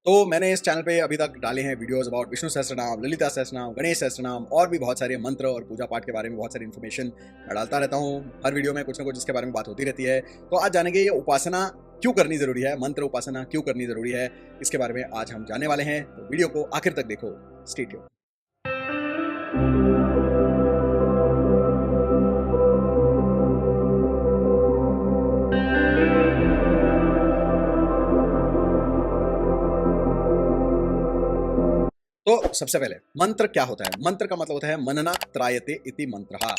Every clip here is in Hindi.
तो मैंने इस चैनल पे अभी तक डाले हैं वीडियोस अबाउट विष्णु सहस्त्रनाम, ललिता सहस्त्रनाम, गणेश सहस्त्रनाम और भी बहुत सारे मंत्र और पूजा पाठ के बारे में बहुत सारी इन्फॉर्मेशन मैं डालता रहता हूँ। हर वीडियो में कुछ ना कुछ इसके बारे में बात होती रहती है। तो आज जानेंगे ये उपासना क्यों करनी जरूरी है, मंत्र उपासना क्यों करनी जरूरी है, इसके बारे में आज हम जानने वाले हैं। तो वीडियो को आखिर तक देखो, स्टे ट्यून्ड। तो सबसे पहले मंत्र क्या होता है? मंत्र का मतलब होता है मनना त्रायते इति मंत्रः।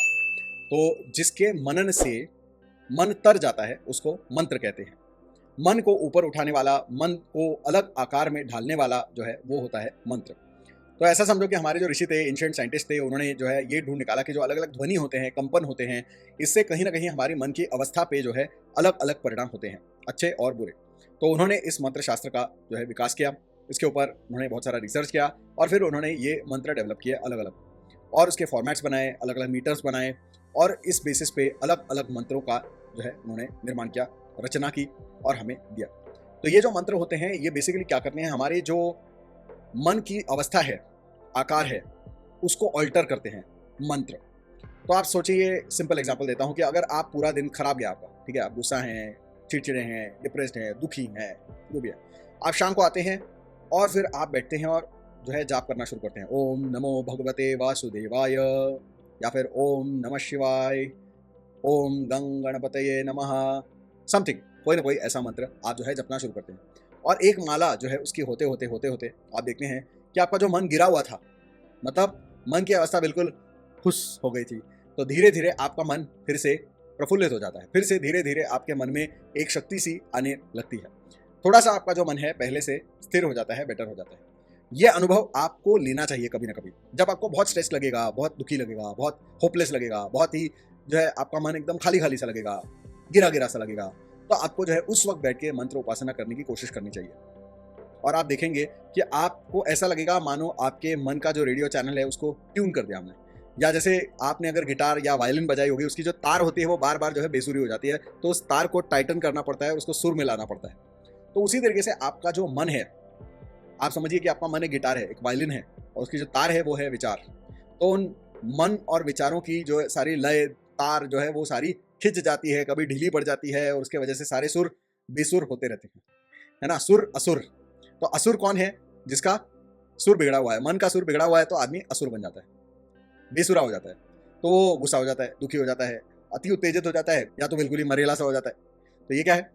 तो जिसके मनन से मन तर जाता है उसको मंत्र कहते हैं। मन को ऊपर उठाने वाला, मन को अलग आकार में ढालने वाला जो है वो होता है मंत्र। तो ऐसा समझो कि हमारे जो ऋषि थे, एंशिएंट साइंटिस्ट थे, उन्होंने जो है ये ढूंढ निकाला कि जो अलग अलग ध्वनि होते हैं, कंपन होते हैं, इससे कहीं ना कहीं हमारे मन की अवस्था पे जो है अलग अलग परिणाम होते हैं, अच्छे और बुरे। तो उन्होंने इस मंत्र शास्त्र का जो है विकास किया, इसके ऊपर उन्होंने बहुत सारा रिसर्च किया और फिर उन्होंने ये मंत्र डेवलप किए अलग अलग, और उसके फॉर्मेट्स बनाए, अलग अलग मीटर्स बनाए, और इस बेसिस पे अलग अलग मंत्रों का जो है उन्होंने निर्माण किया, रचना की और हमें दिया। तो ये जो मंत्र होते हैं ये बेसिकली क्या करते हैं, हमारे जो मन की अवस्था है, आकार है, उसको ऑल्टर करते हैं मंत्र। तो आप सोचिए, सिंपल एग्जांपल देता हूं कि अगर आप पूरा दिन खराब गया आपका, ठीक है, आप गुस्सा हैं, चिड़चिड़े हैं, डिप्रेस्ड हैं, दुखी हैं, जो भी है, आप शाम को आते हैं और फिर आप बैठते हैं और जो है जाप करना शुरू करते हैं, ओम नमो भगवते वासुदेवाय, या फिर ओम नमः शिवाय, ओम गंग गणपतये नमः, समथिंग, कोई ना कोई ऐसा मंत्र आप जो है जपना शुरू करते हैं। और एक माला जो है उसकी होते होते होते होते आप देखते हैं कि आपका जो मन गिरा हुआ था, मतलब मन की अवस्था बिल्कुल खुश हो गई थी, तो धीरे धीरे आपका मन फिर से प्रफुल्लित हो जाता है, फिर से धीरे धीरे आपके मन में एक शक्ति सी आने लगती है, थोड़ा सा आपका जो मन है पहले से स्थिर हो जाता है, बेटर हो जाता है। यह अनुभव आपको लेना चाहिए कभी ना कभी। जब आपको बहुत स्ट्रेस लगेगा, बहुत दुखी लगेगा, बहुत होपलेस लगेगा, बहुत ही जो है आपका मन एकदम खाली खाली सा लगेगा, गिरा गिरा सा लगेगा, तो आपको जो है उस वक्त बैठ के मंत्र उपासना करने की कोशिश करनी चाहिए। और आप देखेंगे कि आपको ऐसा लगेगा मानो आपके मन का जो रेडियो चैनल है उसको ट्यून कर दिया हमने, या जैसे आपने अगर गिटार या वायलिन बजाई होगी, उसकी जो तार होती है वो बार बार जो है बेसुरी हो जाती है, तो उस तार को टाइटन करना पड़ता है, उसको सुर में लाना पड़ता है। तो उसी तरीके से आपका जो मन है, आप समझिए कि आपका मन एक गिटार है, एक वायलिन है, और उसकी जो तार है वो है विचार। तो उन मन और विचारों की जो सारी लय तार जो है वो सारी खिंच जाती है, कभी ढीली पड़ जाती है, और उसके वजह से सारे सुर बेसुर होते रहते हैं, है ना, सुर असुर। तो असुर कौन है? जिसका सुर बिगड़ा हुआ है, मन का सुर बिगड़ा हुआ है, तो आदमी असुर बन जाता है, बेसुरा हो जाता है, तो वो गुस्सा हो जाता है, दुखी हो जाता है, अति उत्तेजित हो जाता है, या तो बिल्कुल ही मरेला सा हो जाता है। तो ये क्या है?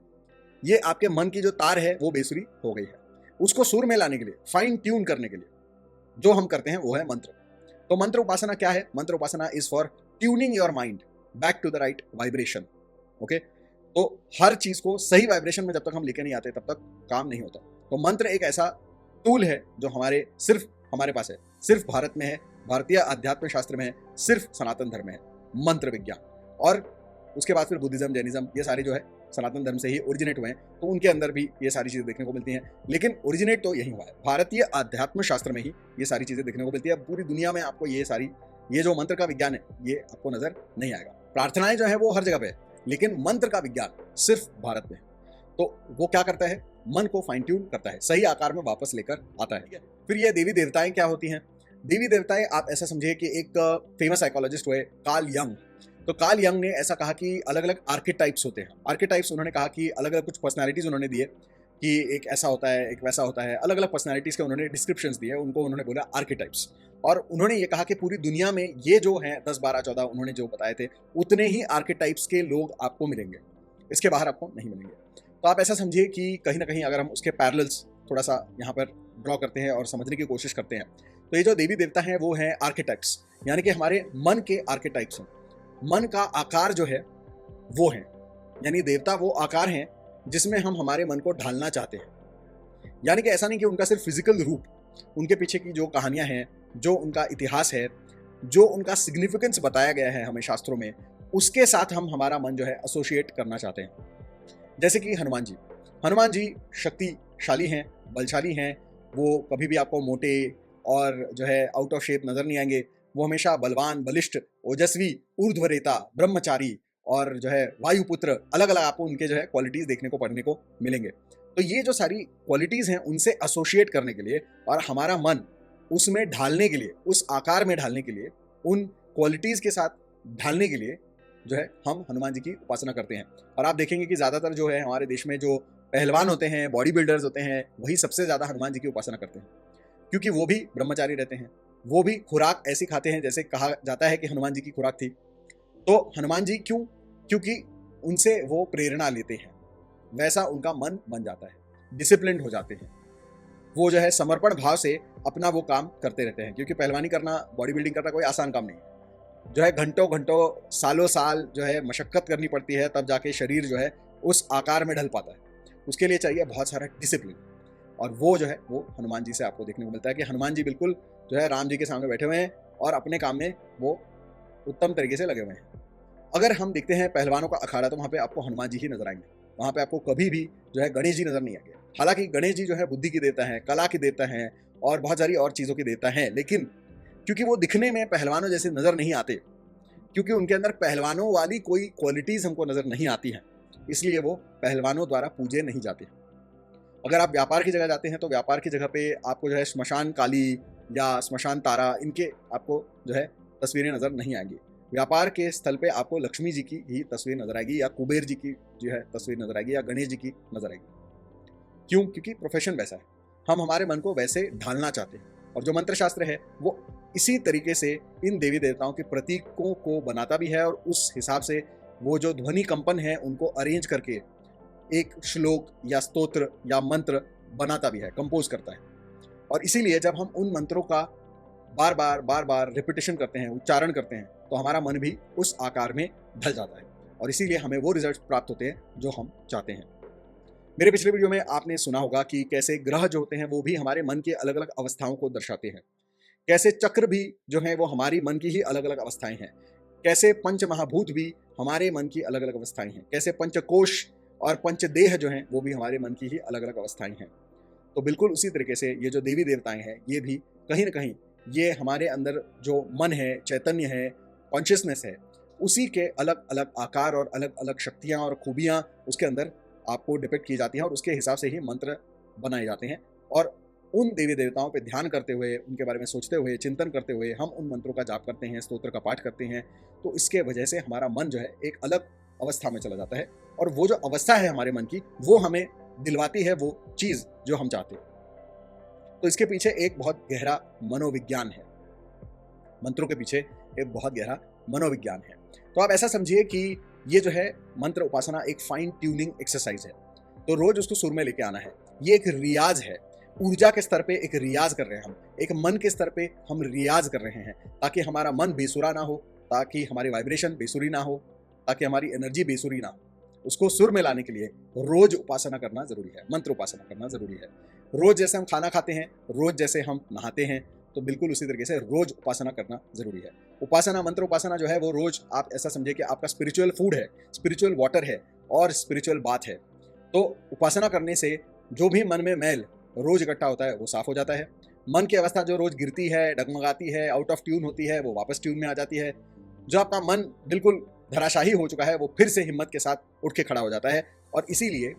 ये आपके मन की जो तार है वो बेसुरी हो गई है। उसको सुर में लाने के लिए, फाइन ट्यून करने के लिए जो हम करते हैं वो है मंत्र। तो मंत्र उपासना क्या है? मंत्र उपासना is for tuning your mind back to the right vibration. Okay, तो हर चीज को सही वाइब्रेशन में जब तक हम लेके नहीं आते तब तक काम नहीं होता। तो मंत्र एक ऐसा टूल है जो सिर्फ हमारे पास है, सिर्फ भारत में है, भारतीय अध्यात्म शास्त्र में है, सिर्फ सनातन धर्म में है मंत्र विज्ञान। और उसके बाद फिर बुद्धिज्म, जैनिज्म, ये सारे जो है सनातन धर्म से ही ओरिजिनेट हुए हैं, तो उनके अंदर भी ये सारी चीजें देखने को मिलती हैं। लेकिन ओरिजिनेट तो यही हुआ है, भारतीय अध्यात्म शास्त्र में ही ये सारी चीजें देखने को मिलती है। पूरी दुनिया में आपको ये जो मंत्र का विज्ञान है ये आपको नजर नहीं आएगा। प्रार्थनाएं जो है वो हर जगह पे है, लेकिन मंत्र का विज्ञान सिर्फ भारत में। तो वो क्या करता है? मन को फाइन ट्यून करता है, सही आकार में वापस लेकर आता है। फिर ये देवी देवताएं क्या होती हैं? देवी देवताएं आप ऐसा समझिए कि एक फेमस साइकोलॉजिस्ट हुए कार्ल यंग। तो कार्ल यंग ने ऐसा कहा कि अलग अलग आर्केटाइप्स होते हैं। आर्केटाइप्स उन्होंने कहा कि अलग अलग कुछ पर्सनालिटीज उन्होंने दिए कि एक ऐसा होता है, एक वैसा होता है, अलग अलग पर्सनालिटीज के उन्होंने डिस्क्रिप्शंस दिए, उनको उन्होंने बोला आर्केटाइप्स। और उन्होंने ये कहा कि पूरी दुनिया में ये जो हैं 10, 12, 14 उन्होंने जो बताए थे, उतने ही आर्केटाइप्स के लोग आपको मिलेंगे, इसके बाहर आपको नहीं मिलेंगे। तो आप ऐसा समझिए कि कहीं ना कहीं अगर हम उसके पैरेलल्स थोड़ा सा यहाँ पर ड्रॉ करते हैं और समझने की कोशिश करते हैं, तो ये जो देवी देवता हैं वो हैं आर्केटाइप्स, यानी कि हमारे मन के आर्केटाइप्स हैं। मन का आकार जो है वो है, यानी देवता वो आकार हैं जिसमें हम हमारे मन को ढालना चाहते हैं। यानी कि ऐसा नहीं कि उनका सिर्फ फिजिकल रूप, उनके पीछे की जो कहानियां हैं, जो उनका इतिहास है, जो उनका सिग्निफिकेंस बताया गया है हमें शास्त्रों में, उसके साथ हम हमारा मन जो है एसोसिएट करना चाहते हैं। जैसे कि हनुमान जी शक्तिशाली हैं, बलशाली हैं, वो कभी भी आपको मोटे और जो है आउट ऑफ शेप नजर नहीं आएंगे। वो हमेशा बलवान, बलिष्ठ, ओजस्वी, ऊर्ध्वरेता, ब्रह्मचारी और जो है वायुपुत्र, अलग अलग आपको उनके जो है क्वालिटीज देखने को पढ़ने को मिलेंगे। तो ये जो सारी क्वालिटीज हैं उनसे एसोसिएट करने के लिए और हमारा मन उसमें ढालने के लिए, उस आकार में ढालने के लिए, उन क्वालिटीज के साथ ढालने के लिए जो है हम हनुमान जी की उपासना करते हैं। और आप देखेंगे कि ज्यादातर जो है हमारे देश में जो पहलवान होते हैं, बॉडी बिल्डर्स होते हैं, वही सबसे ज्यादा हनुमान जी की उपासना करते हैं, क्योंकि वो भी ब्रह्मचारी रहते हैं, वो भी खुराक ऐसी खाते हैं जैसे कहा जाता है कि हनुमान जी की खुराक थी। तो हनुमान जी क्यों? क्योंकि उनसे वो प्रेरणा लेते हैं, वैसा उनका मन बन जाता है, डिसिप्लिन्ड हो जाते हैं, वो जो है समर्पण भाव से अपना वो काम करते रहते हैं। क्योंकि पहलवानी करना, बॉडी बिल्डिंग करना कोई आसान काम नहीं है, जो है घंटों घंटों सालों साल जो है मशक्कत करनी पड़ती है, तब जाके शरीर जो है उस आकार में ढल पाता है। उसके लिए चाहिए बहुत सारा डिसिप्लिन, और वो जो है वो हनुमान जी से आपको देखने को मिलता है कि हनुमान जी बिल्कुल जो है राम जी के सामने बैठे हुए हैं और अपने काम में वो उत्तम तरीके से लगे हुए हैं। अगर हम देखते हैं पहलवानों का अखाड़ा, तो वहाँ पे आपको हनुमान जी ही नजर आएंगे, वहाँ पे आपको कभी भी जो है गणेश जी नजर नहीं आएंगे। हालांकि गणेश जी जो है बुद्धि की देवता है, कला की देवता है और बहुत सारी और चीज़ों की देवता है, लेकिन क्योंकि वो दिखने में पहलवानों जैसे नजर नहीं आते, क्योंकि उनके अंदर पहलवानों वाली कोई क्वालिटीज़ हमको नजर नहीं आती हैं, इसलिए वो पहलवानों द्वारा पूजे नहीं जाते। अगर आप व्यापार की जगह जाते हैं तो व्यापार की जगह पे आपको जो है श्मशान काली या श्मशान तारा, इनके आपको जो है तस्वीरें नजर नहीं आएंगी। व्यापार के स्थल पे आपको लक्ष्मी जी की ही तस्वीर नजर आएगी, या कुबेर जी की जो है तस्वीर नजर आएगी, या गणेश जी की नजर आएगी। क्यों? क्योंकि प्रोफेशन वैसा है, हम हमारे मन को वैसे ढालना चाहते हैं। और जो मंत्र शास्त्र है वो इसी तरीके से इन देवी देवताओं के प्रतीकों को बनाता भी है, और उस हिसाब से वो जो ध्वनि कंपन है उनको अरेंज करके एक श्लोक या स्तोत्र या मंत्र बनाता भी है, कंपोज करता है। और इसीलिए जब हम उन मंत्रों का बार बार रिपीटेशन करते हैं, उच्चारण करते हैं, तो हमारा मन भी उस आकार में ढल जाता है, और इसीलिए हमें वो रिजल्ट प्राप्त होते हैं जो हम चाहते हैं। मेरे पिछले वीडियो में आपने सुना होगा कि कैसे ग्रह जो होते हैं वो भी हमारे मन की अलग अलग अवस्थाओं को दर्शाते हैं, कैसे चक्र भी जो है वो हमारी मन की ही अलग अलग अवस्थाएं हैं, कैसे पंच महाभूत भी हमारे मन की अलग अलग अवस्थाएं हैं, कैसे पंचकोश और पंचदेह जो हैं वो भी हमारे मन की ही अलग अलग अवस्थाएं हैं। तो बिल्कुल उसी तरीके से ये जो देवी देवताएं हैं ये भी कहीं ना कहीं ये हमारे अंदर जो मन है, चैतन्य है, कॉन्शियसनेस है, उसी के अलग अलग आकार और अलग अलग शक्तियाँ और खूबियाँ उसके अंदर आपको डिपेक्ट की जाती हैं, और उसके हिसाब से ही मंत्र बनाए जाते हैं। और उन देवी देवताओं पे ध्यान करते हुए, उनके बारे में सोचते हुए, चिंतन करते हुए हम उन मंत्रों का जाप करते हैं, स्तोत्र का पाठ करते हैं, तो इसके वजह से हमारा मन जो है एक अलग अवस्था में चला जाता है, और वो जो अवस्था है हमारे मन की वो हमें दिलवाती है वो चीज़ जो हम चाहते हैं। तो इसके पीछे एक बहुत गहरा मनोविज्ञान है, मंत्रों के पीछे एक बहुत गहरा मनोविज्ञान है। तो आप ऐसा समझिए कि ये जो है मंत्र उपासना एक फाइन ट्यूनिंग एक्सरसाइज है, तो रोज उसको सुर में लेके आना है। ये एक रियाज है, ऊर्जा के स्तर पे एक रियाज कर रहे हैं हम, एक मन के स्तर पे हम रियाज कर रहे हैं, ताकि हमारा मन बेसुरा ना हो, ताकि हमारी वाइब्रेशन बेसुरी ना हो, ताकि हमारी एनर्जी बेसुरी ना हो। उसको सुर में लाने के लिए रोज उपासना करना जरूरी है, मंत्र उपासना करना जरूरी है। रोज जैसे हम खाना खाते हैं, रोज जैसे हम नहाते हैं, तो बिल्कुल उसी तरीके से रोज उपासना करना जरूरी है। उपासना, मंत्र उपासना जो है वो रोज आप ऐसा समझिए कि आपका स्पिरिचुअल फूड है, स्पिरिचुअल वाटर है और स्पिरिचुअल बात है। तो उपासना करने से जो भी मन में मैल रोज इकट्ठा होता है वो साफ हो जाता है। मन की अवस्था जो रोज गिरती है, डगमगाती है, आउट ऑफ ट्यून होती है, वो वापस ट्यून में आ जाती है। जो आपका मन बिल्कुल धराशाही हो चुका है वो फिर से हिम्मत के साथ उठ के खड़ा हो जाता है, और इसीलिए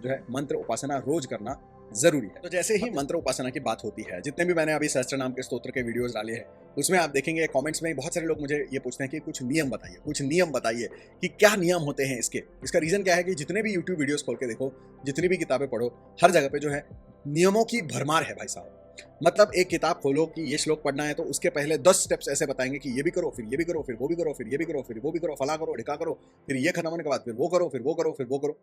जो है मंत्र उपासना रोज करना जरूरी है। तो जैसे ही मंत्र उपासना की बात होती है, जितने भी मैंने अभी सहस्त्र नाम के स्तोत्र के वीडियोस डाले हैं, उसमें आप देखेंगे कमेंट्स में बहुत सारे लोग मुझे ये पूछते हैं कि कुछ नियम बताइए, कुछ नियम बताइए कि क्या नियम होते हैं इसके। इसका रीजन क्या है कि जितने भी यूट्यूब वीडियोस खोल के देखो, जितनी भी किताबें पढ़ो, हर जगह पे जो है नियमों की भरमार है भाई साहब। मतलब एक किताब खोलो कि ये श्लोक पढ़ना है तो उसके पहले 10 स्टेप्स ऐसे बताएंगे कि ये भी करो, फिर ये भी करो, फिर वो भी करो, फिर ये भी करो, फिर वो भी करो, फला करो, ढिका करो, फिर ये खत्म होने के बाद फिर वो करो, फिर वो करो, फिर वो करो।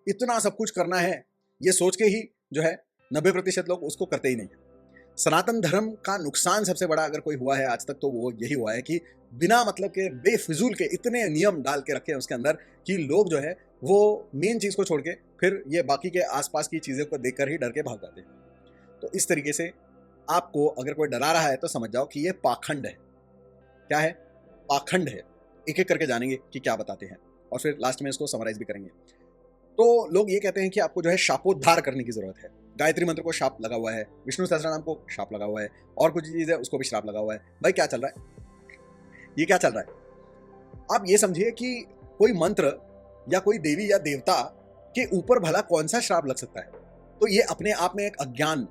इतना सब कुछ करना है, ये सोच के ही जो है 90% लोग उसको करते ही नहीं है। सनातन धर्म का नुकसान सबसे बड़ा अगर कोई हुआ है आज तक तो वो यही हुआ है कि बिना मतलब के बेफिजूल के इतने नियम डाल के रखे हैं उसके अंदर कि लोग जो है वो मेन चीज़ को छोड़ के फिर ये बाकी के आसपास की चीज़ों को देखकर ही डर के भाग जाते हैं। तो इस तरीके से आपको अगर कोई डरा रहा है तो समझ जाओ कि ये पाखंड है। क्या है? पाखंड है। एक एक करके जानेंगे कि क्या बताते हैं, और फिर लास्ट में इसको समराइज भी करेंगे। तो लोग ये कहते हैं कि आपको जो है शापोद्धार करने की जरूरत है। गायत्री मंत्र को शाप लगा हुआ है, विष्णु सहस्त्रनाम को शाप लगा हुआ है, और कुछ चीज़ है उसको भी श्राप लगा हुआ है। भाई क्या चल रहा है? ये क्या चल रहा है? आप ये समझिए कि कोई मंत्र या कोई देवी या देवता के ऊपर भला कौन सा श्राप लग सकता है। तो ये अपने आप में एक अज्ञान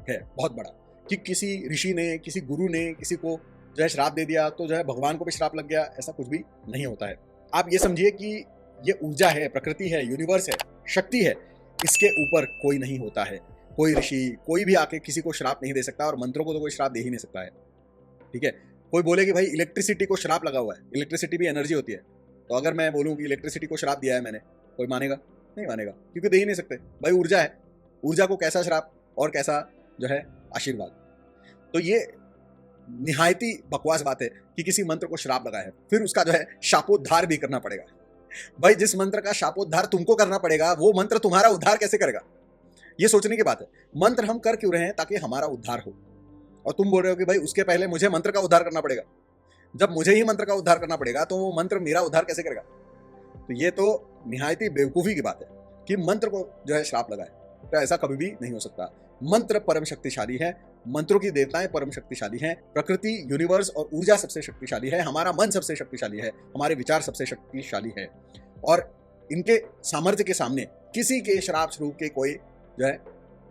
है बहुत बड़ा कि किसी ऋषि ने, किसी गुरु ने किसी को जो है श्राप दे दिया तो जो है भगवान को भी श्राप लग गया, ऐसा कुछ भी नहीं होता है। आप ये समझिए कि ये ऊर्जा है, प्रकृति है, यूनिवर्स है, शक्ति है, इसके ऊपर कोई नहीं होता है। कोई ऋषि, कोई भी आके किसी को श्राप नहीं दे सकता, और मंत्रों को तो कोई श्राप दे ही नहीं सकता है। ठीक है, कोई बोले कि भाई इलेक्ट्रिसिटी को श्राप लगा हुआ है, इलेक्ट्रिसिटी भी एनर्जी होती है, तो अगर मैं बोलूँ कि इलेक्ट्रिसिटी को श्राप दिया है मैंने, कोई मानेगा? नहीं मानेगा, क्योंकि दे ही नहीं सकते। भाई ऊर्जा है, ऊर्जा को कैसा श्राप और कैसा जो है आशीर्वाद। तो ये निहायती बकवास बात है कि किसी मंत्र को श्राप लगा है, फिर उसका जो है शापोद्धार भी करना पड़ेगा। भाई जिस मंत्र का शापोद्धार तुमको करना पड़ेगा, वो मंत्र तुम्हारा उद्धार कैसे करेगा? ये सोचने की बात है। मंत्र हम कर क्यों रहे हैं? ताकि हमारा उद्धार हो, और तुम बोल रहे हो कि भाई उसके पहले मुझे मंत्र का उद्धार करना पड़ेगा। जब मुझे ही मंत्र का उद्धार करना पड़ेगा तो वो मंत्र मेरा उद्धार कैसे करेगा? तो ये तो निहायती बेवकूफी की बात है कि मंत्र को जो है श्राप लगाए, तो ऐसा कभी भी नहीं हो सकता। मंत्र परम शक्तिशाली है, मंत्रों की देवताएं परम शक्तिशाली हैं, प्रकृति, यूनिवर्स और ऊर्जा सबसे शक्तिशाली है, हमारा मन सबसे शक्तिशाली है, हमारे विचार सबसे शक्तिशाली है, और इनके सामर्थ्य के सामने किसी के श्राप स्वरूप के कोई जो है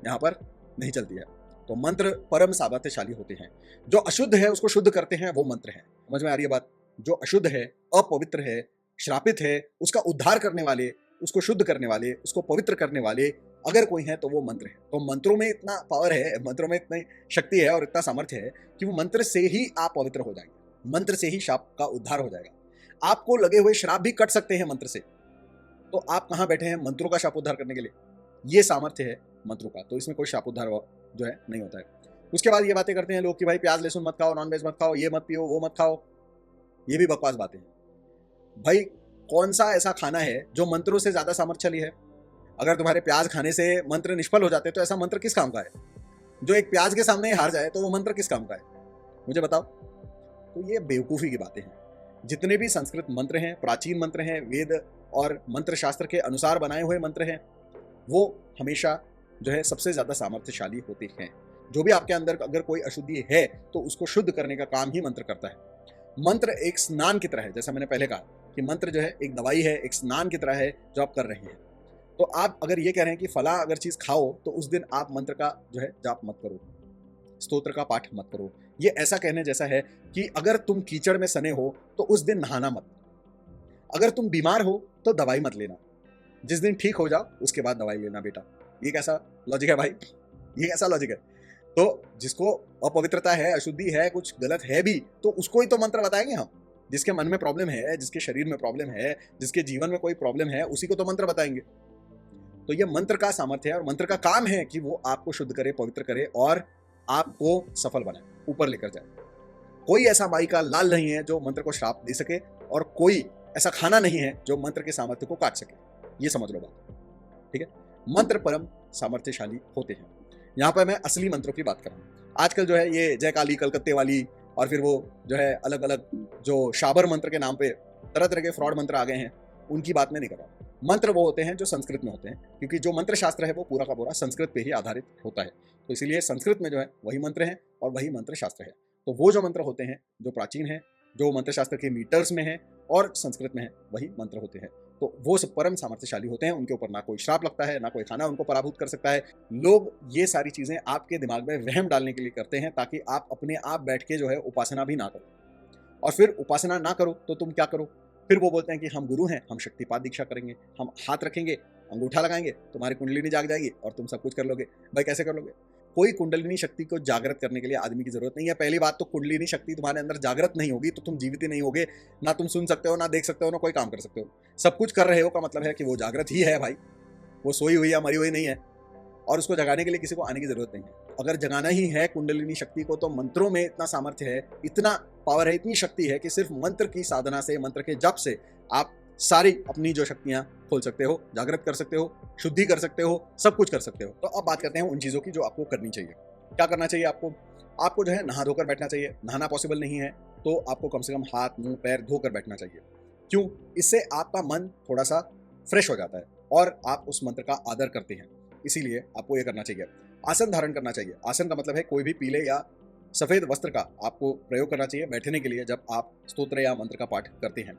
यहाँ पर नहीं चलती है। तो मंत्र परम सामर्थ्यशाली होते हैं। जो अशुद्ध है उसको शुद्ध करते हैं, वो मंत्र है। समझ में आ रही है बात? जो अशुद्ध है, अपवित्र है, श्रापित है, उसका उद्धार करने वाले, उसको शुद्ध करने वाले, उसको पवित्र करने वाले अगर कोई है तो वो मंत्र है। तो मंत्रों में इतना पावर है, मंत्रों में इतनी शक्ति है और इतना सामर्थ्य है कि वो मंत्र से ही आप पवित्र हो जाएंगे, मंत्र से ही श्राप का उद्धार हो जाएगा। आपको लगे हुए श्राप भी कट सकते हैं मंत्र से। तो आप कहाँ बैठे हैं मंत्रों का शापोद्धार करने के लिए? ये सामर्थ्य है मंत्रों का, तो इसमें कोई शापोद्धार जो है नहीं होता है। उसके बाद ये बातें करते हैं लोग कि भाई प्याज लहसुन मत खाओ, नॉनवेज मत खाओ, ये मत पियो, वो मत खाओ। ये भी बकवास बातें हैं। भाई कौन सा ऐसा खाना है जो मंत्रों से ज्यादा सामर्थ्यशाली है? अगर तुम्हारे प्याज खाने से मंत्र निष्फल हो जाते तो ऐसा मंत्र किस काम का है? जो एक प्याज के सामने हार जाए तो वो मंत्र किस काम का है? मुझे बताओ। तो ये बेवकूफ़ी की बातें हैं। जितने भी संस्कृत मंत्र हैं, प्राचीन मंत्र हैं, वेद और मंत्र शास्त्र के अनुसार बनाए हुए मंत्र हैं, वो हमेशा जो है सबसे ज़्यादा सामर्थ्यशाली होते हैं। जो भी आपके अंदर अगर कोई अशुद्धि है तो उसको शुद्ध करने का काम ही मंत्र करता है। मंत्र एक स्नान की तरह है, जैसा मैंने पहले कहा कि मंत्र जो है एक दवाई है, एक स्नान की तरह है जो आप कर रहे हैं। तो आप अगर ये कह रहे हैं कि फला अगर चीज़ खाओ तो उस दिन आप मंत्र का जो है जाप मत करो, स्तोत्र का पाठ मत करो, ये ऐसा कहने जैसा है कि अगर तुम कीचड़ में सने हो तो उस दिन नहाना मत, अगर तुम बीमार हो तो दवाई मत लेना, जिस दिन ठीक हो जाओ उसके बाद दवाई लेना बेटा। ये कैसा लॉजिक है भाई? ये कैसा लॉजिक है? तो जिसको अपवित्रता है, अशुद्धि है, कुछ गलत है भी, तो उसको ही तो मंत्र बताएंगे हम। जिसके मन में प्रॉब्लम है, जिसके शरीर में प्रॉब्लम है, जिसके जीवन में कोई प्रॉब्लम है, उसी को तो मंत्र बताएंगे। तो ये मंत्र का सामर्थ्य है और मंत्र का काम है कि वो आपको शुद्ध करे, पवित्र करे और आपको सफल बनाए, ऊपर लेकर जाए। कोई ऐसा माई का लाल नहीं है जो मंत्र को श्राप दे सके, और कोई ऐसा खाना नहीं है जो मंत्र के सामर्थ्य को काट सके। ये समझ लो बात, ठीक है? मंत्र परम सामर्थ्यशाली होते हैं। यहाँ पर मैं असली मंत्रों की बात कर रहा हूँ। आजकल जो है ये जय काली, कलकत्ते वाली, और फिर वो जो है अलग अलग जो शाबर मंत्र के नाम पे तरह तरह के फ्रॉड मंत्र आ गए हैं, उनकी बात मैं नहीं कर रहा हूँ। मंत्र वो होते हैं जो संस्कृत में होते हैं, क्योंकि जो मंत्र शास्त्र है वो पूरा का पूरा संस्कृत पे ही आधारित होता है। तो इसीलिए संस्कृत में जो है वही मंत्र हैं और वही मंत्र शास्त्र है। तो वो जो मंत्र होते हैं जो प्राचीन हैं, जो मंत्र शास्त्र के मीटर्स में हैं और संस्कृत में है, वही मंत्र होते हैं। तो वो सब परम सामर्थ्यशाली होते हैं। उनके ऊपर ना कोई श्राप लगता है, ना कोई खाना उनको पराभूत कर सकता है। लोग ये सारी चीज़ें आपके दिमाग में वहम डालने के लिए करते हैं ताकि आप अपने आप बैठ के जो है उपासना भी ना करो। और फिर उपासना ना करो तो तुम क्या करो? फिर वो बोलते हैं कि हम गुरु हैं, हम शक्तिपात दीक्षा करेंगे, हम हाथ रखेंगे, अंगूठा लगाएंगे, तुम्हारी कुंडलिनी जाग जाएगी और तुम सब कुछ कर लोगे। भाई कैसे कर लोगे? कोई कुंडलिनी शक्ति को जागृत करने के लिए आदमी की जरूरत नहीं है। पहली बात तो कुंडलिनी शक्ति तुम्हारे अंदर जागृत नहीं होगी तो तुम जीवित ही नहीं होगे। ना तुम सुन सकते हो, ना देख सकते हो, ना कोई काम कर सकते हो। सब कुछ कर रहे हो का मतलब है कि वो जागृत ही है भाई, वो सोई हुई या मरी हुई नहीं है। और उसको जगाने के लिए किसी को आने की जरूरत नहीं है। अगर जगाना ही है कुंडलिनी शक्ति को तो मंत्रों में इतना सामर्थ्य है, इतना पावर है, इतनी शक्ति है कि सिर्फ मंत्र की साधना से, मंत्र के जप से आप सारी अपनी जो शक्तियां खोल सकते हो, जागृत कर सकते हो, शुद्धि कर सकते हो, सब कुछ कर सकते हो। तो अब बात करते हैं उन चीज़ों की जो आपको करनी चाहिए। क्या करना चाहिए आपको? आपको जो है नहा धोकर बैठना चाहिए। नहाना पॉसिबल नहीं है तो आपको कम से कम हाथ, मुंह, पैर धोकर बैठना चाहिए। क्यों? इससे आपका मन थोड़ा सा फ्रेश हो जाता है और आप उस मंत्र का आदर करते हैं, इसीलिए आपको ये करना चाहिए। आसन धारण करना चाहिए। आसन का मतलब है कोई भी पीले या सफ़ेद वस्त्र का आपको प्रयोग करना चाहिए बैठने के लिए जब आप स्तोत्र या मंत्र का पाठ करते हैं।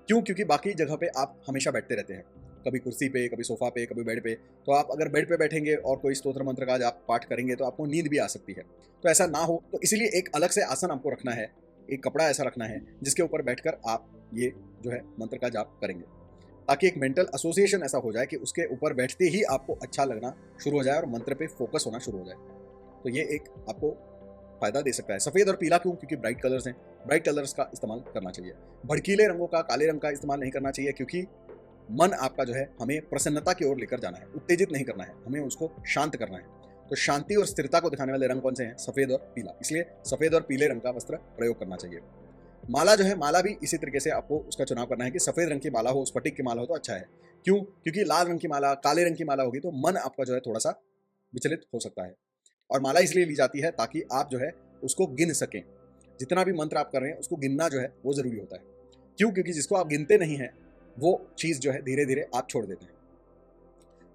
क्यों? क्योंकि बाकी जगह पे आप हमेशा बैठते रहते हैं। कभी कुर्सी पे, कभी सोफा पे, कभी बेड पे। तो आप अगर बेड पे बैठेंगे और कोई स्तोत्र मंत्र का आप पाठ करेंगे तो आपको नींद भी आ सकती है। तो ऐसा ना हो, तो इसलिए एक अलग से आसन आपको रखना है, एक कपड़ा ऐसा रखना है जिसके ऊपर बैठकर आप ये जो है मंत्र का जाप करेंगे, ताकि एक मेंटल एसोसिएशन ऐसा हो जाए कि उसके ऊपर बैठते ही आपको अच्छा लगना शुरू हो जाए और मंत्र पे फोकस होना शुरू हो जाए। तो ये एक आपको फायदा दे सकता है। सफेद और पीला क्यों? क्योंकि ब्राइट कलर्स हैं, ब्राइट कलर्स का इस्तेमाल करना चाहिए। भड़कीले रंगों का, काले रंग का इस्तेमाल नहीं करना चाहिए, क्योंकि मन आपका जो है हमें प्रसन्नता की ओर लेकर जाना है, उत्तेजित नहीं करना है, हमें उसको शांत करना है। तो शांति और स्थिरता को दिखाने वाले रंग कौन से हैं? सफेद और पीला। इसलिए सफेद और पीले रंग का वस्त्र प्रयोग करना चाहिए। माला जो है, माला भी इसी तरीके से आपको उसका चुनाव करना है कि सफेद रंग की माला हो, स्फटिक की माला हो तो अच्छा है। क्यों? क्योंकि लाल रंग की माला, काले रंग की माला होगी तो मन आपका जो है थोड़ा सा विचलित हो सकता है। और माला इसलिए ली जाती है ताकि आप जो है उसको गिन सकें। जितना भी मंत्र आप कर रहे हैं उसको गिनना जो है वो जरूरी होता है। क्यों? क्योंकि जिसको आप गिनते नहीं हैं वो चीज जो है धीरे धीरे आप छोड़ देते हैं।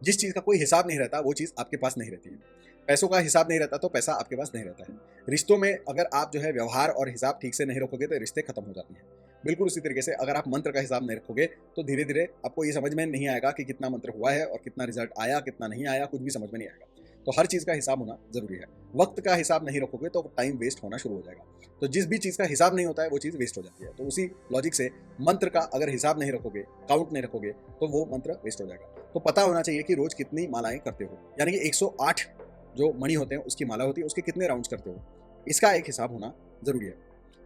जिस चीज का कोई हिसाब नहीं रहता वो चीज आपके पास नहीं रहती है। पैसों का हिसाब नहीं रहता तो पैसा आपके पास नहीं रहता है। रिश्तों में अगर आप जो है व्यवहार और हिसाब ठीक से नहीं रखोगे तो रिश्ते खत्म हो जाते हैं। बिल्कुल उसी तरीके से अगर आप मंत्र का हिसाब नहीं रखोगे तो धीरे धीरे आपको ये समझ में नहीं आएगा कि कितना मंत्र हुआ है और कितना रिजल्ट आया, कितना नहीं आया, कुछ भी समझ में नहीं आएगा। तो हर चीज का हिसाब होना जरूरी है। वक्त का हिसाब नहीं रखोगे तो टाइम वेस्ट होना शुरू हो जाएगा। तो जिस भी चीज का हिसाब नहीं होता है वो चीज वेस्ट हो जाती है। तो उसी लॉजिक से मंत्र का अगर हिसाब नहीं रखोगे, काउंट नहीं रखोगे तो वो मंत्र वेस्ट हो जाएगा। तो पता होना चाहिए कि रोज कितनी मालाएं करते हो, यानी कि 108 जो मणि होते हैं उसकी माला होती है, उसके कितने राउंड्स करते हो, इसका एक हिसाब होना जरूरी है।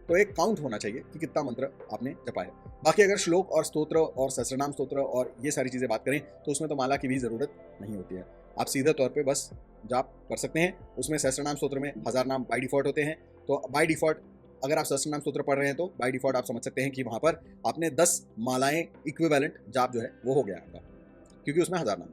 तो एक काउंट होना चाहिए कि कितना मंत्र आपने जपा है। बाकी अगर श्लोक और स्तोत्र और सहस्त्रनाम स्तोत्र और ये सारी चीजें बात करें तो उसमें तो माला की भी जरूरत नहीं होती है। आप सीधे तौर पे बस जाप कर सकते हैं। उसमें सहस्त्रनाम स्तोत्र में 1000 नाम बाय डिफॉल्ट होते हैं। तो बाय डिफॉल्ट अगर आप सहस्त्रनाम स्तोत्र पढ़ रहे हैं तो बाय डिफॉल्ट आप समझ सकते हैं कि वहां पर आपने 10 मालाएं इक्विवेलेंट जाप जो है वो हो गया आपका, क्योंकि उसमें 1000 नाम।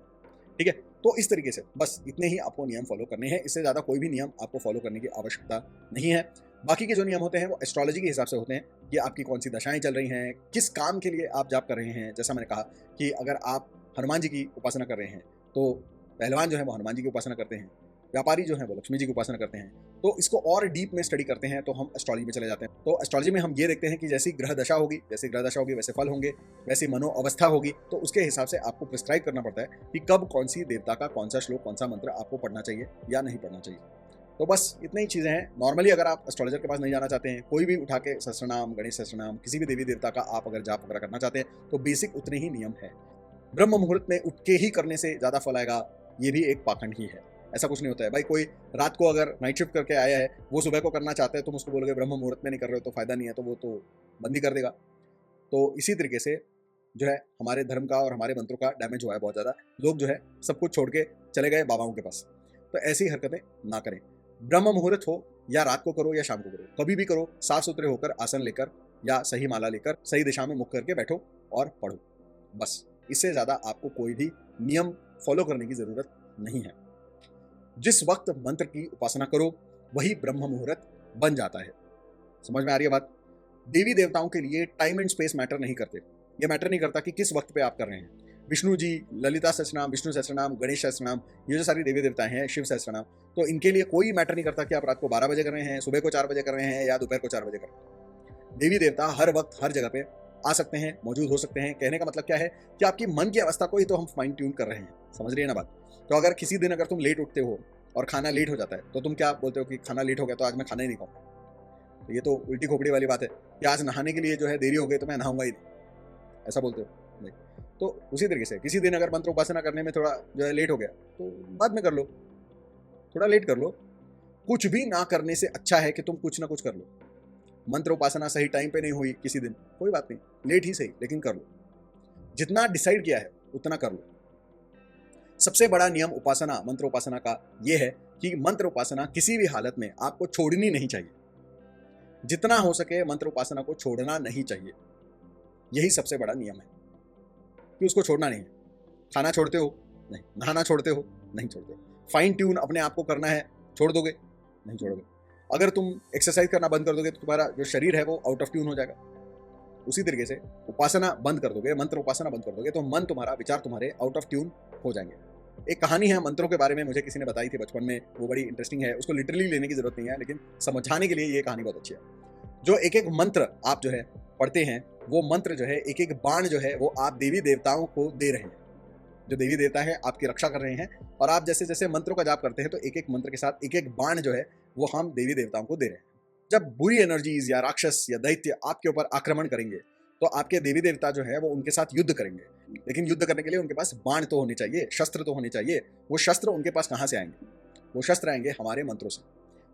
ठीक है, तो इस तरीके से बस इतने ही आपको नियम फॉलो करने हैं। इससे ज़्यादा कोई भी नियम आपको फॉलो करने की आवश्यकता नहीं है। बाकी के जो नियम होते हैं वो एस्ट्रोलॉजी के हिसाब से होते हैं कि आपकी कौन सी दशाएं चल रही हैं, किस काम के लिए आप जाप कर रहे हैं। जैसा मैंने कहा कि अगर आप हनुमान जी की उपासना कर रहे हैं तो पहलवान जो है वो हनुमान जी की उपासना करते हैं, व्यापारी जो है वो लक्ष्मी जी की उपासना करते हैं। तो इसको और डीप में स्टडी करते हैं तो हम एस्ट्रोलॉजी में चले जाते हैं। तो एस्ट्रोलॉजी में हम ये देखते हैं कि जैसी ग्रह दशा होगी, वैसे फल होंगे, वैसी मनो अवस्था होगी। तो उसके हिसाब से आपको प्रिस्क्राइब करना पड़ता है कि कब कौन सी देवता का कौन सा श्लोक, कौन सा मंत्र आपको पढ़ना चाहिए या नहीं पढ़ना चाहिए। तो बस इतनी ही चीज़ें हैं। नॉर्मली अगर आप एस्ट्रोलॉजर के पास नहीं जाना चाहते हैं, कोई भी उठा के सहस्त्रनाम, गणेश सहस्त्रनाम, किसी भी देवी देवता का आप अगर जाप वगैरह करना चाहते हैं तो बेसिक उतने ही नियम है। ब्रह्म मुहूर्त में उठ के ही करने से ज़्यादा फल आएगा, ये भी एक पाखंड ही है। ऐसा कुछ नहीं होता है भाई। कोई रात को अगर नाइट शिफ्ट करके आया है, वो सुबह को करना चाहता है, तुम उसको बोलोगे ब्रह्म मुहूर्त में नहीं कर रहे हो तो फायदा नहीं है, तो वो तो बंद ही कर देगा। तो इसी तरीके से जो है हमारे धर्म का और हमारे मंत्रों का डैमेज हुआ है बहुत ज़्यादा। लोग जो है सब कुछ छोड़ के चले गए बाबाओं के पास। तो ऐसी हरकतें ना करें। ब्रह्म मुहूर्त हो या रात को करो या शाम को करो, कभी भी करो, साफ सुथरे होकर आसन लेकर या सही माला लेकर सही दिशा में मुख करके बैठो और पढ़ो। बस इससे ज़्यादा आपको कोई भी नियम फॉलो करने की ज़रूरत नहीं है। जिस वक्त मंत्र की उपासना करो वही ब्रह्म मुहूर्त बन जाता है। समझ में आ रही है बात? देवी देवताओं के लिए टाइम एंड स्पेस मैटर नहीं करते। ये मैटर नहीं करता कि किस वक्त पे आप कर रहे हैं। विष्णु जी, ललिता सहस्त्रनाम, विष्णु सहस्त्रनाम, गणेश सहस्त्रनाम, ये जो सारी देवी देवताएं हैं, शिव सहस्त्रनाम, तो इनके लिए कोई मैटर नहीं करता कि आप रात को 12 बजे कर रहे हैं, सुबह को 4 बजे कर रहे हैं या दोपहर को 4 बजे कर रहे हैं। देवी देवता हर वक्त हर जगह पे आ सकते हैं, मौजूद हो सकते हैं। कहने का मतलब क्या है कि आपकी मन की अवस्था को ही तो हम फाइन ट्यून कर रहे हैं। समझ रही है ना बात? तो अगर किसी दिन अगर तुम लेट उठते हो और खाना लेट हो जाता है तो तुम क्या बोलते हो कि खाना लेट हो गया तो आज मैं खाना ही नहीं खाऊंगा। तो ये तो उल्टी खोपड़ी वाली बात है कि आज नहाने के लिए जो है देरी हो गई तो मैं नहाऊंगा ही नहीं, ऐसा बोलते हो नहीं। तो उसी तरीके से किसी दिन अगर मंत्र उपासना करने में थोड़ा जो है लेट हो गया तो बाद में कर लो, थोड़ा लेट कर लो। कुछ भी ना करने से अच्छा है कि तुम कुछ ना कुछ कर लो। मंत्र उपासना सही टाइम पे नहीं हुई किसी दिन, कोई बात नहीं, लेट ही सही, लेकिन कर लो। जितना डिसाइड किया है उतना कर लो। सबसे बड़ा नियम उपासना, मंत्र उपासना का यह है कि मंत्र उपासना किसी भी हालत में आपको छोड़नी नहीं चाहिए। जितना हो सके मंत्र उपासना को छोड़ना नहीं चाहिए। यही सबसे बड़ा नियम है कि उसको छोड़ना नहीं है। खाना छोड़ते हो? नहीं। नहाना छोड़ते हो? नहीं छोड़ते हो। फाइन ट्यून अपने आप को करना है, छोड़ दोगे? नहीं छोड़ोगे। अगर तुम एक्सरसाइज करना बंद कर दोगे तो तुम्हारा जो शरीर है वो आउट ऑफ ट्यून हो जाएगा। उसी तरीके से उपासना बंद कर दोगे, मंत्र उपासना बंद कर दोगे तो मन तुम्हारा, विचार तुम्हारे आउट ऑफ ट्यून हो जाएंगे। एक कहानी है मंत्रों के बारे में, मुझे किसी ने बताई थी बचपन में, वो बड़ी इंटरेस्टिंग है। उसको लिटरली लेने की जरूरत नहीं है, लेकिन समझाने के लिए ये कहानी बहुत अच्छी है। जो एक एक मंत्र आप जो है पढ़ते हैं, वो मंत्र जो है एक एक बाण जो है वो आप देवी देवताओं को दे रहे हैं। जो देवी देवता है आपकी रक्षा कर रहे हैं, और आप जैसे जैसे मंत्रों का जाप करते हैं तो एक एक मंत्र के साथ एक एक बाण जो है वो हम देवी देवताओं को दे रहे हैं। जब बुरी एनर्जीज या राक्षस या दैत्य आपके ऊपर आक्रमण करेंगे तो आपके देवी देवता जो है वो उनके साथ युद्ध करेंगे, लेकिन युद्ध करने के लिए उनके पास बाण तो होने चाहिए, शस्त्र तो होने चाहिए। वो शस्त्र उनके पास कहाँ से आएंगे? वो शस्त्र आएंगे हमारे मंत्रों से।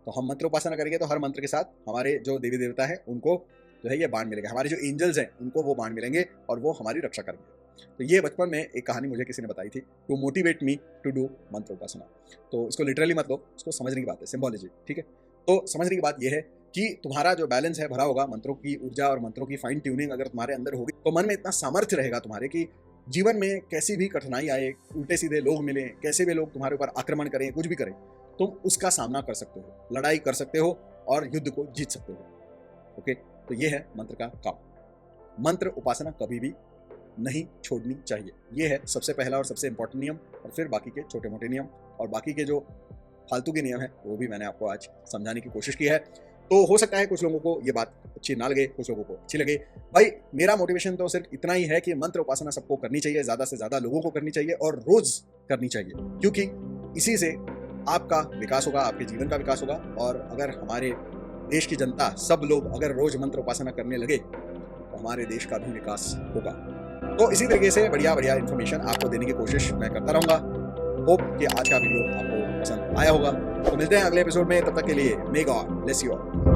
तो हम मंत्र उपासना करेंगे तो हर मंत्र के साथ हमारे जो देवी देवता है उनको जो है ये बाण मिलेगा, हमारे जो एंजल्स हैं उनको वो बाण मिलेंगे और वो हमारी रक्षा करेंगे। तो ये बचपन में एक कहानी मुझे किसी ने बताई थी, to motivate me to do मंत्र उपासना। तो इसको लिटरली मत लो, इसको समझने की बात है, सिंबोलॉजी, ठीक है। तो समझने की बात यह है कि तुम्हारा जो बैलेंस है भरा होगा, मंत्रों की ऊर्जा और मंत्रों की फाइन ट्यूनिंग अगर तुम्हारे अंदर होगी तो मन में इतना सामर्थ्य रहेगा तुम्हारे कि जीवन में कैसी भी कठिनाई आए, उल्टे सीधे लोग मिले, कैसे भी लोग तुम्हारे ऊपर आक्रमण करें, कुछ भी करें, तुम उसका सामना कर सकते हो, लड़ाई कर सकते हो और युद्ध को जीत सकते हो। ओके, तो ये है मंत्र का काम। मंत्र उपासना कभी भी नहीं छोड़नी चाहिए, ये है सबसे पहला और सबसे इंपॉर्टेंट नियम। और फिर बाकी के छोटे मोटे नियम और बाकी के जो फालतू के नियम है वो भी मैंने आपको आज समझाने की कोशिश की है। तो हो सकता है कुछ लोगों को ये बात अच्छी ना लगे, कुछ लोगों को अच्छी लगे। भाई मेरा मोटिवेशन तो सिर्फ इतना ही है कि मंत्र उपासना सबको करनी चाहिए, ज़्यादा से ज़्यादा लोगों को करनी चाहिए और रोज़ करनी चाहिए, क्योंकि इसी से आपका विकास होगा, आपके जीवन का विकास होगा। और अगर हमारे देश की जनता, सब लोग अगर रोज़ मंत्र उपासना करने लगे तो हमारे देश का भी विकास होगा। तो इसी तरीके से बढ़िया बढ़िया इन्फॉर्मेशन आपको देने की कोशिश मैं करता रहूँगा। होप कि आज का वीडियो आपको पसंद आया होगा। तो मिलते हैं अगले एपिसोड में, तब तक के लिए may God bless you all.